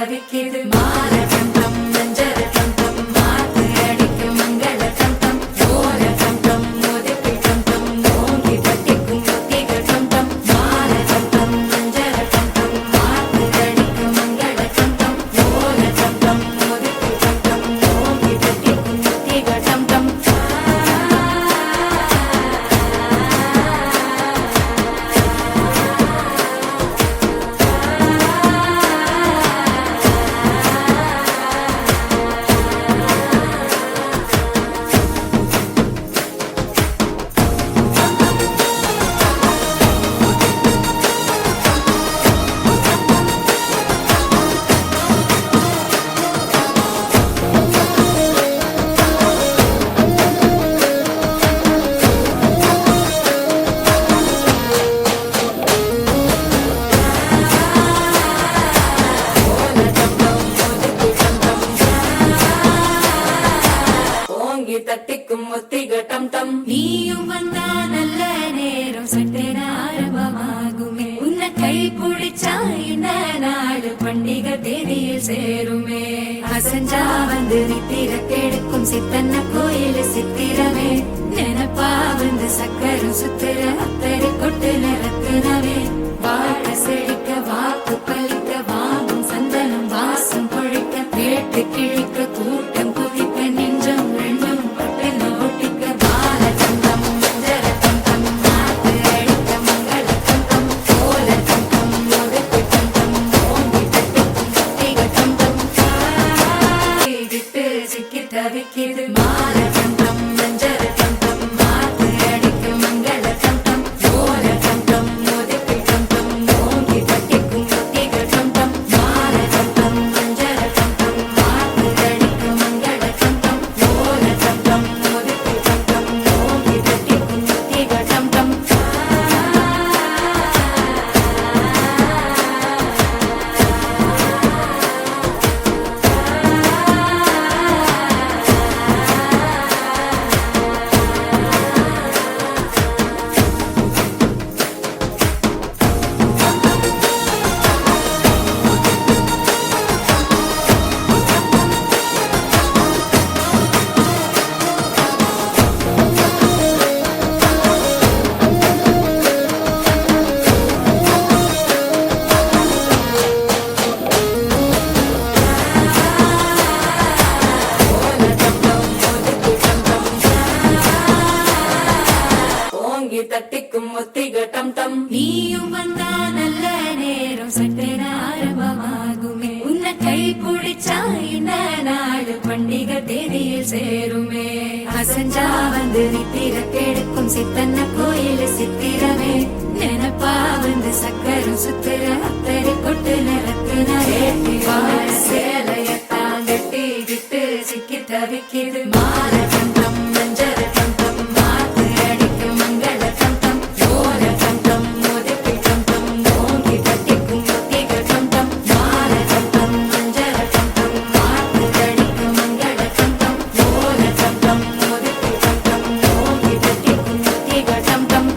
தவிக்கிது மாற டம் டம் மஞ்சர டம் டம் மாத்து அடிக்கு மங்கள டம் டம் ஓர டம் டம் மோதிக்கு டம் டம் ஓங்கி தட்டிக்கும் ஒத்திக டம் டம் மாற டம் டம் மஞ்சர டம் டம் மாத்து அடிக்கு மங்கள டம் டம் ஓர டம் டம் மோதிக்கு டம் டம் ஓங்கி தட்டிக்கும் ஒத்திக டம் டம் தட்டிக்கும் ஒத்திக டம் டம் நீயும் வந்தா நல்ல நேரம் சட்டென ஆரம்பமாகுமே உன்னை கை பிடிச்சா இந்த நாடு பண்டிகை தேதியில் சேருமே அசஞ்சா வந்து நித்திர கெடுக்கும் சித்தன்ன கோயில் சித்திரமே நினப்பா வந்து சக்கரம் சுத்திர அத்தரை கொட்டு நிறத்துனவே வாழ செழிக்க வாக்கு பலிக்க வாங்கும் சந்தனம் வாசம் பொழிக்க கேட்டு கிழிக்க கூட்டம் குதிக்க நெஞ்சம் ரெண்டும் தவிக்கிது மாற டம் டம் மஞ்சர டம் டம் மாத்து அடிக்கு மங்கள டம் டம் ஓர டம் டம் மோதிக்கு டம் டம் ஓங்கி தட்டிக்கும் ஒத்திக டம் டம் மாற டம் டம் மஞ்சர டம் டம் மாத்து அடிக்கு மங்கள டம் டம் ஓர டம் டம் மோதிக்கு டம் டம் ஓங்கி தட்டிக்கும் ஒத்திக டம் டம் தட்டிக்கும் ஒத்திக டம் டம் நீயும் வந்தா நல்ல நேரம் சட்டென ஆரம்பமாகுமே உன்னை கை பிடிச்சா இந்த நாடு பண்டிகை தேதியில் சேருமே அசஞ்சா வந்து நித்திர கெடுக்கும் சித்தன்ன கோயில் சித்திரமே நினப்பா வந்து சக்கரம் சுத்திர அத்தரை கொட்டு நிறத்துனவே வாழ சேலையத்தான் கட்டி விட்டு சிக்கி தவிக்கிது மாற டம் டம் மஞ்சர டம் டம் மாத்து அடிக்கு மங்கள டம் டம் ஓர டம் டம் மோதிக்கு டம் டம் ஓங்கி தட்டிக்கும் ஒத்திக டம் டம் மாற டம் டம் மஞ்சர டம் டம் மாத்து அடிக்கு மங்கள டம் டம் ஓர டம் டம் மோதிக்கு டம் டம் ஓங்கி தட்டிக்கும் ஒத்திக டம் டம்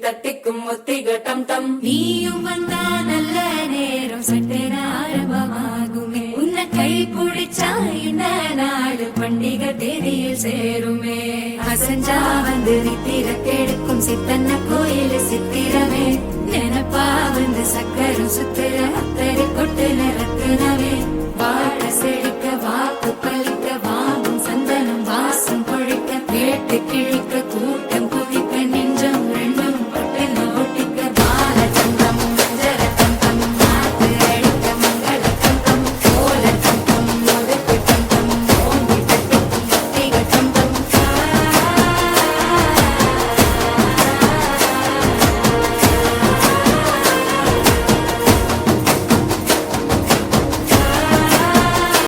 தட்டிக்கும் ஒத்திக டம் டம் நீயும் வந்தா நல்ல நேரம் சட்டென ஆரம்பமாகுமே உன்னை கை பிடிச்சா இந்த நாடு பண்டிகை தேதியில் சேருமே அசஞ்சா வந்து நித்திர கெடுக்கும் சித்தன்ன கோயில் சித்திரமே நினப்பா வந்து சக்கரம் சுத்திர அத்தரை கொட்டு நிற